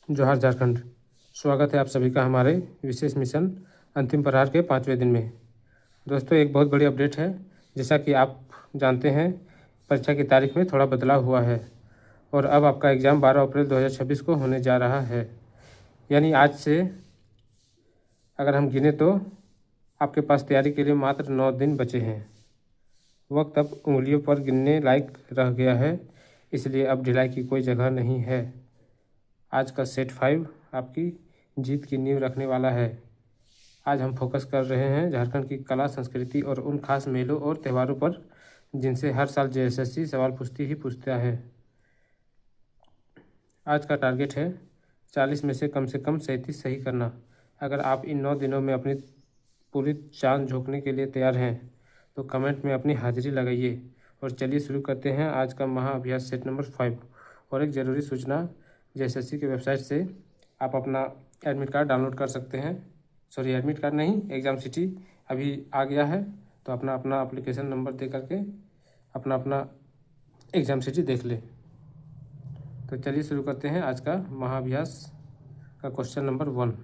जोहार झारखंड। स्वागत है आप सभी का हमारे विशेष मिशन अंतिम प्रहार के 5वें दिन में। दोस्तों, एक बहुत बड़ी अपडेट है। जैसा कि आप जानते हैं, परीक्षा की तारीख में थोड़ा बदलाव हुआ है और अब आपका एग्ज़ाम 12 अप्रैल 2026 को होने जा रहा है। यानी आज से अगर हम गिने तो आपके पास तैयारी के लिए मात्र 9 दिन बचे हैं। वक्त अब उंगलियों पर गिनने लायक रह गया है, इसलिए अब ढिलाई की कोई जगह नहीं है। आज का सेट 5 आपकी जीत की नींव रखने वाला है। आज हम फोकस कर रहे हैं झारखंड की कला, संस्कृति और उन खास मेलों और त्योहारों पर जिनसे हर साल जेएसएससी सवाल पूछता है। आज का टारगेट है 40 में से कम 37 सही करना। अगर आप इन 9 दिनों में अपनी पूरी जान झोंकने के लिए तैयार हैं तो कमेंट में अपनी हाजिरी लगाइए। और चलिए शुरू करते हैं आज का महाअभ्यास सेट नंबर 5। और एक ज़रूरी सूचना, जेएसएससी की वेबसाइट से आप अपना एडमिट कार्ड डाउनलोड कर सकते हैं। सॉरी, एडमिट कार्ड नहीं, एग्ज़ाम सिटी अभी आ गया है, तो अपना एप्लीकेशन नंबर दे करके अपना एग्ज़ाम सिटी देख ले। तो चलिए शुरू करते हैं आज का महाअभ्यास का क्वेश्चन नंबर 1।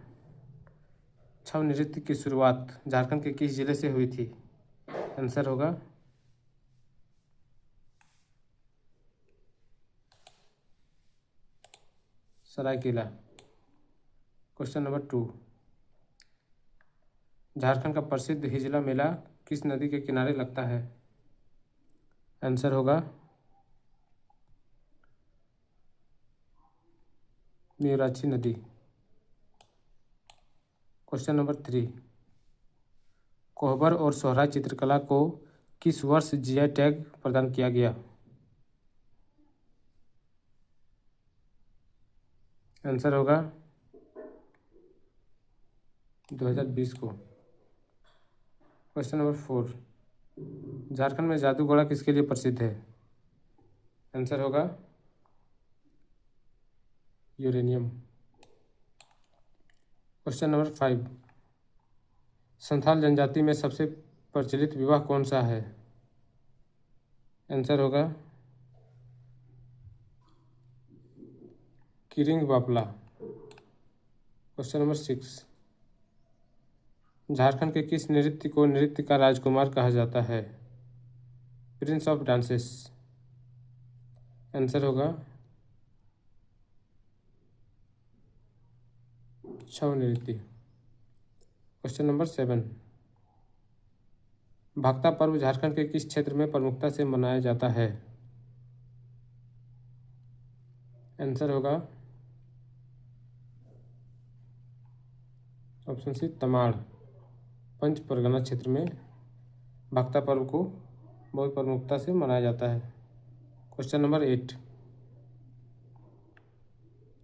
छऊ नृत्य की शुरुआत झारखंड के किस जिले से हुई थी? आंसर होगा सरायकेला। Question number 2। झारखंड का प्रसिद्ध हिजला मेला किस नदी के किनारे लगता है? आंसर होगा मेराची नदी। Question number 3। कोहबर और सोहराय चित्रकला को किस वर्ष जीआई टैग प्रदान किया गया? आंसर होगा 2020 को। Question number 4। झारखंड में जादूगोड़ा किसके लिए प्रसिद्ध है? आंसर होगा यूरेनियम। Question number 5। संथाल जनजाति में सबसे प्रचलित विवाह कौन सा है? आंसर होगा किरिंग बापला। Question number 6। झारखंड के किस नृत्य को नृत्य का राजकुमार कहा जाता है? Prince of dances. आंसर होगा छऊ नृत्य। Question number 7। भक्ता पर्व झारखंड के किस क्षेत्र में प्रमुखता से मनाया जाता है? आंसर होगा ऑप्शन सी, तमाड़। पंच परगना क्षेत्र में भक्ता पर्व को बहुत प्रमुखता से मनाया जाता है। Question number 8।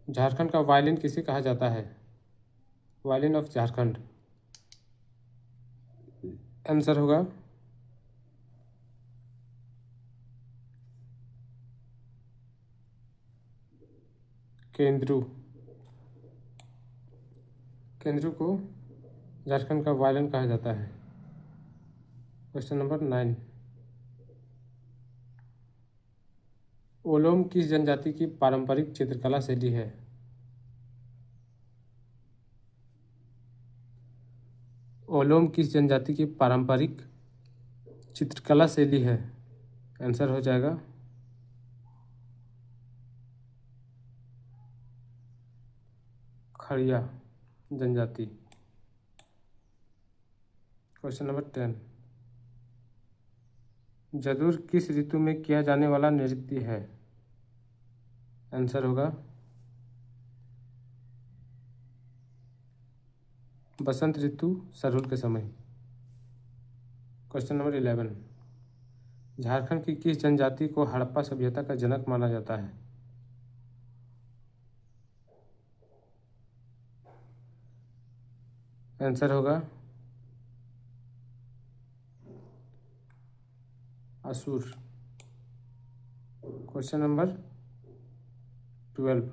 झारखंड का वायलिन किसे कहा जाता है? Violin of Jharkhand. आंसर होगा केंद्रू। केंद्रू को झारखंड का वायलिन कहा जाता है। Question number 9। ओलोम किस जनजाति की पारंपरिक चित्रकला शैली है? ओलोम किस जनजाति की पारंपरिक चित्रकला शैली है? आंसर हो जाएगा खड़िया जनजाति। Question number 10। जदूर किस ऋतु में किया जाने वाला नृत्य है? आंसर होगा बसंत ऋतु, सरहुल के समय। Question number 11। झारखंड की किस जनजाति को हड़प्पा सभ्यता का जनक माना जाता है? आंसर होगा असुर। Question number 12।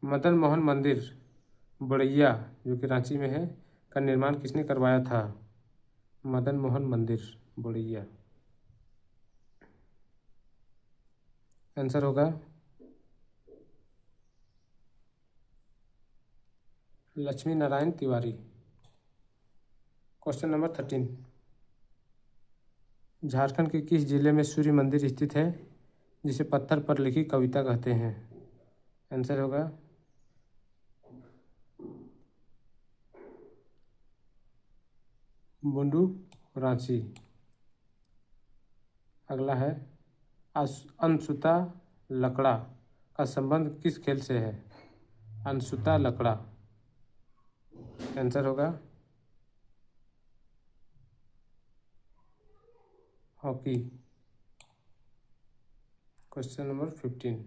मदन मोहन मंदिर बड़ैया, जो कि रांची में है, का निर्माण किसने करवाया था? मदन मोहन मंदिर बड़ैया। आंसर होगा लक्ष्मी नारायण तिवारी। क्वेश्चन नंबर 13, झारखंड के किस जिले में सूर्य मंदिर स्थित है जिसे पत्थर पर लिखी कविता कहते हैं? आंसर होगा बुंडू रांची। अगला है अनसुता लकड़ा का संबंध किस खेल से है? अनसुता लकड़ा। आंसर होगा हॉकी। क्वेश्चन नंबर 15,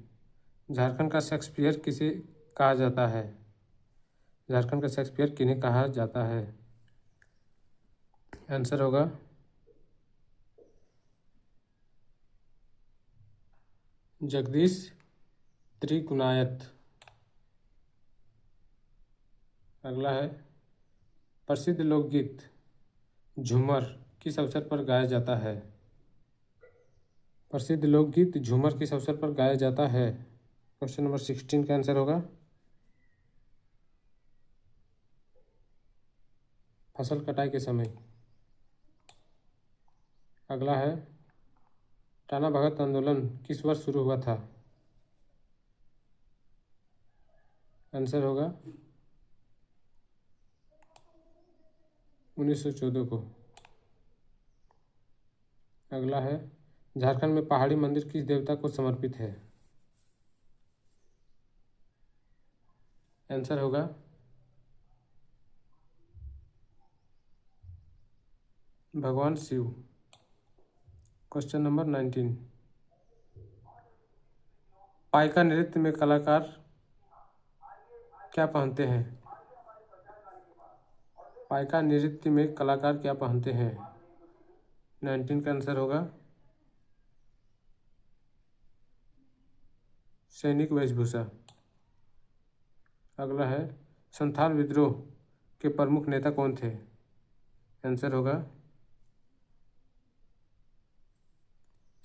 झारखंड का शेक्सपियर किसे कहा जाता है? झारखंड का शेक्सपियर किन्हें कहा जाता है? आंसर होगा जगदीश त्रिगुणायत। अगला है प्रसिद्ध लोकगीत झूमर किस अवसर पर गाया जाता है? प्रसिद्ध लोकगीत झूमर किस अवसर पर गाया जाता है? क्वेश्चन नंबर 16 का आंसर होगा फसल कटाई के समय। अगला है टाना भगत आंदोलन किस वर्ष शुरू हुआ था? आंसर होगा 1914 को। अगला है झारखंड में पहाड़ी मंदिर किस देवता को समर्पित है? आंसर होगा भगवान शिव। क्वेश्चन नंबर 19, पाइका नृत्य में कलाकार क्या पहनते हैं? पाइका नृत्य में कलाकार क्या पहनते हैं? 19 का आंसर होगा सैनिक वेशभूषा। अगला है संथाल विद्रोह के प्रमुख नेता कौन थे? आंसर होगा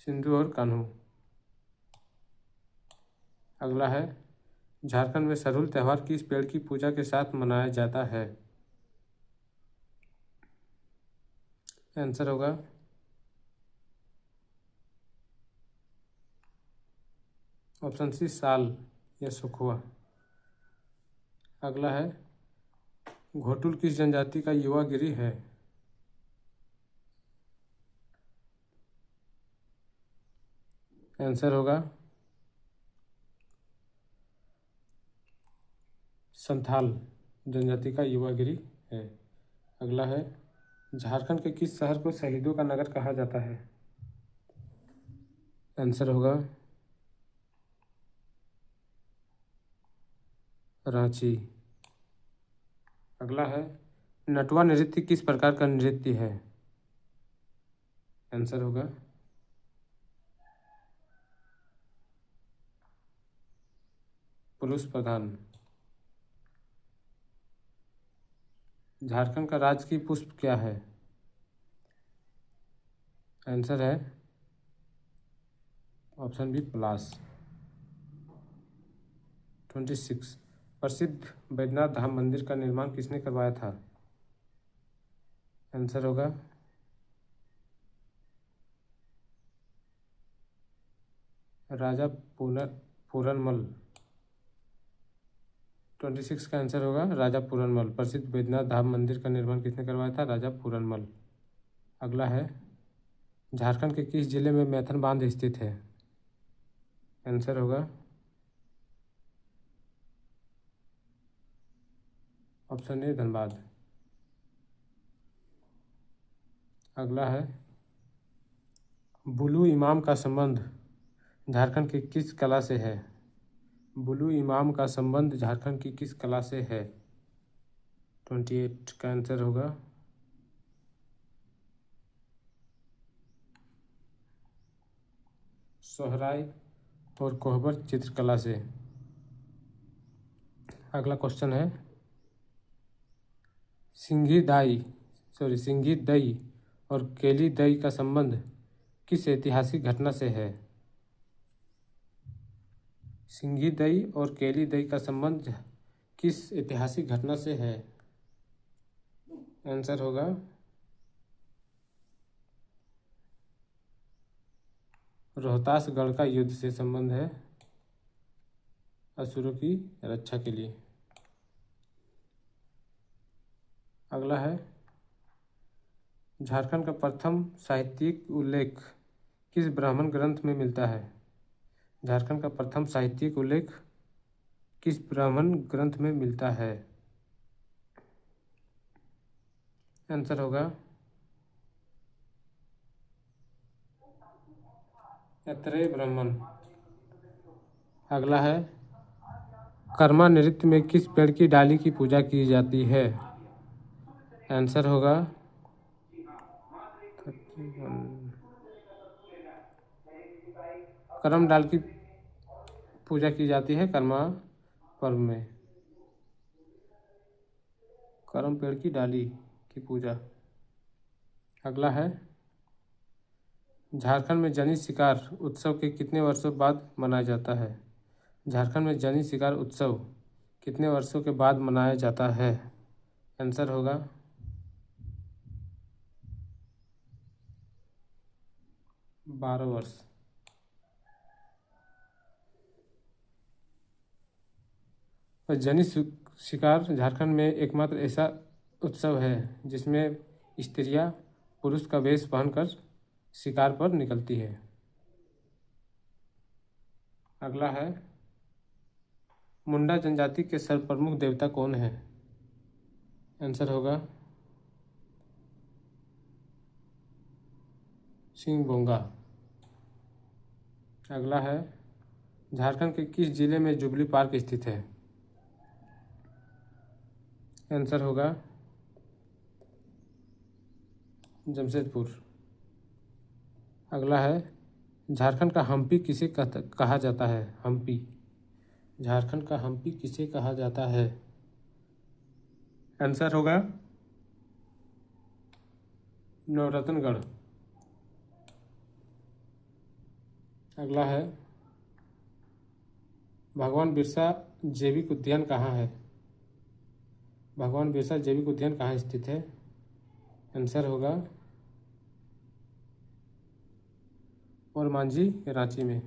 सिंधु और कान्हू। अगला है झारखंड में सरहुल त्यौहार किस पेड़ की पूजा के साथ मनाया जाता है? आंसर होगा ऑप्शन सी साल या सखुआ। अगला है घोटुल किस जनजाति का युवा गिरी है? आंसर होगा संथाल जनजाति का युवा गिरी है। अगला है झारखंड के किस शहर को शहीदों का नगर कहा जाता है? आंसर होगा रांची। अगला है नटवा नृत्य किस प्रकार का नृत्य है? आंसर होगा पुरुष प्रधान। झारखंड का राजकीय पुष्प क्या है? आंसर है ऑप्शन बी पलाश। 26, प्रसिद्ध बैद्यनाथ धाम मंदिर का निर्माण किसने करवाया था? आंसर होगा राजा पूरनमल। 26 का आंसर होगा राजा पूरनमल। प्रसिद्ध बैद्यनाथ धाम मंदिर का निर्माण किसने करवाया था? राजा पूरनमल। अगला है झारखंड के किस जिले में मैथन बांध स्थित है? आंसर होगा ऑप्शन ए धनबाद। अगला है बुलू इमाम का संबंध झारखंड की किस कला से है? बुलू इमाम का संबंध झारखंड की किस कला से है? 28 का आंसर होगा सोहराय और कोहबर चित्रकला से। अगला क्वेश्चन है सिंघी दई और केली दई का संबंध किस ऐतिहासिक घटना से है? सिंघी दई और केली दई का संबंध किस ऐतिहासिक घटना से है? आंसर होगा रोहतासगढ़ का युद्ध से संबंध है, असुरों की रक्षा के लिए। अगला है, झारखंड का प्रथम साहित्यिक उल्लेख किस ब्राह्मण ग्रंथ में मिलता है? झारखंड का प्रथम साहित्यिक उल्लेख किस ब्राह्मण ग्रंथ में मिलता है? आंसर होगा ऐत्रेय ब्राह्मण। अगला है, कर्मा नृत्य में किस पेड़ की डाली की पूजा की जाती है? आंसर होगा 31। करम डाल की पूजा की जाती है कर्मा पर्व में, करम पेड़ की डाली की पूजा। अगला है, झारखंड में जनी शिकार उत्सव के कितने वर्षों बाद मनाया जाता है? झारखंड में जनी शिकार उत्सव कितने वर्षों के बाद मनाया जाता है? आंसर होगा 12 वर्ष। और जनी शिकार झारखंड में एकमात्र ऐसा उत्सव है जिसमें स्त्रियां पुरुष का वेश पहनकर शिकार पर निकलती है। अगला है, मुंडा जनजाति के सर्वप्रमुख देवता कौन है? आंसर होगा सिंह बोंगा। अगला है, झारखंड के किस जिले में जुबली पार्क स्थित है? आंसर होगा जमशेदपुर। अगला है, झारखंड का हम्पी किसे कहा जाता है? हम्पी, झारखंड का हम्पी किसे कहा जाता है? आंसर होगा नवरत्नगढ़। अगला है, भगवान बिरसा जैविक उद्यान कहाँ है? भगवान बिरसा जैविक उद्यान कहाँ स्थित है? आंसर होगा ओरमांझी रांची में।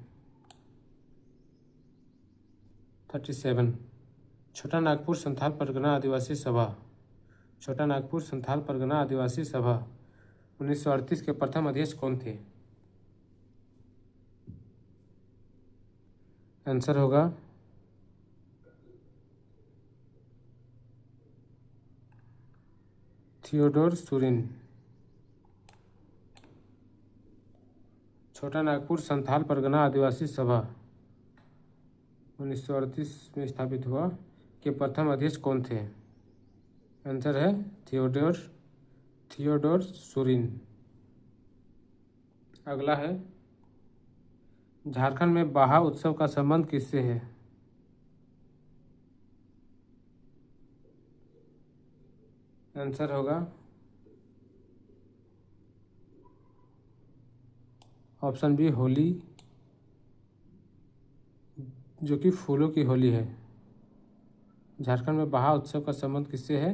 37, छोटा नागपुर संथाल परगना आदिवासी सभा, छोटा नागपुर संथाल परगना आदिवासी सभा 1938 के प्रथम अध्यक्ष कौन थे? आंसर होगा थियोडोर सुरिन। छोटा नागपुर संथाल परगना आदिवासी सभा 1938 में स्थापित हुआ के प्रथम अध्यक्ष कौन थे? आंसर है थियोडोर सुरिन। अगला है, झारखंड में बाहा उत्सव का संबंध किससे है? आंसर होगा ऑप्शन बी होली, जो कि फूलों की होली है। झारखंड में बाहा उत्सव का संबंध किससे है?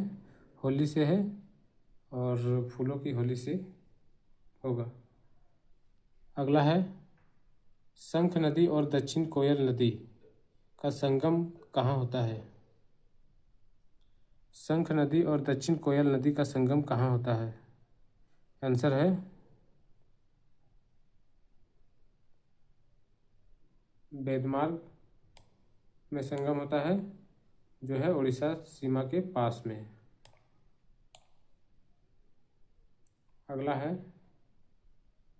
होली से है और फूलों की होली से होगा। अगला है, शंख नदी और दक्षिण कोयल नदी का संगम कहाँ होता है? शंख नदी और दक्षिण कोयल नदी का संगम कहाँ होता है? आंसर है बेदमार्ग में संगम होता है, जो है उड़ीसा सीमा के पास में। अगला है,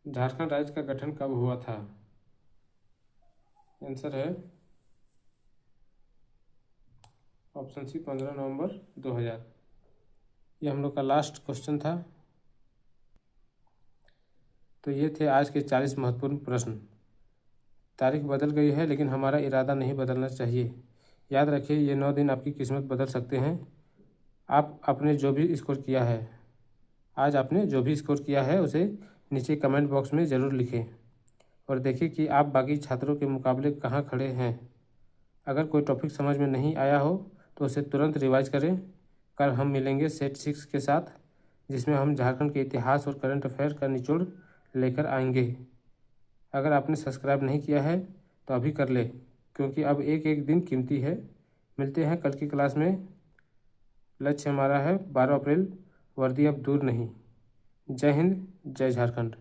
झारखंड राज्य का गठन कब हुआ था? आंसर है ऑप्शन सी 15 नवंबर 2000। ये हम लोग का लास्ट क्वेश्चन था। तो ये थे आज के 40 महत्वपूर्ण प्रश्न। तारीख बदल गई है लेकिन हमारा इरादा नहीं बदलना चाहिए। याद रखिए, ये 9 दिन आपकी किस्मत बदल सकते हैं। आप आपने जो भी स्कोर किया है, आज आपने जो भी स्कोर किया है उसे नीचे कमेंट बॉक्स में ज़रूर लिखें और देखिए कि आप बाकी छात्रों के मुकाबले कहाँ खड़े हैं। अगर कोई टॉपिक समझ में नहीं आया हो तो उसे तुरंत रिवाइज करें। कल हम मिलेंगे सेट 6 के साथ, जिसमें हम झारखंड के इतिहास और करंट अफेयर का निचोड़ लेकर आएंगे। अगर आपने सब्सक्राइब नहीं किया है तो अभी कर ले, क्योंकि अब एक एक दिन कीमती है। मिलते हैं कल की क्लास में। लक्ष्य हमारा है 12 अप्रैल, वर्दी अब दूर नहीं। जय हिंद, जय झारखंड।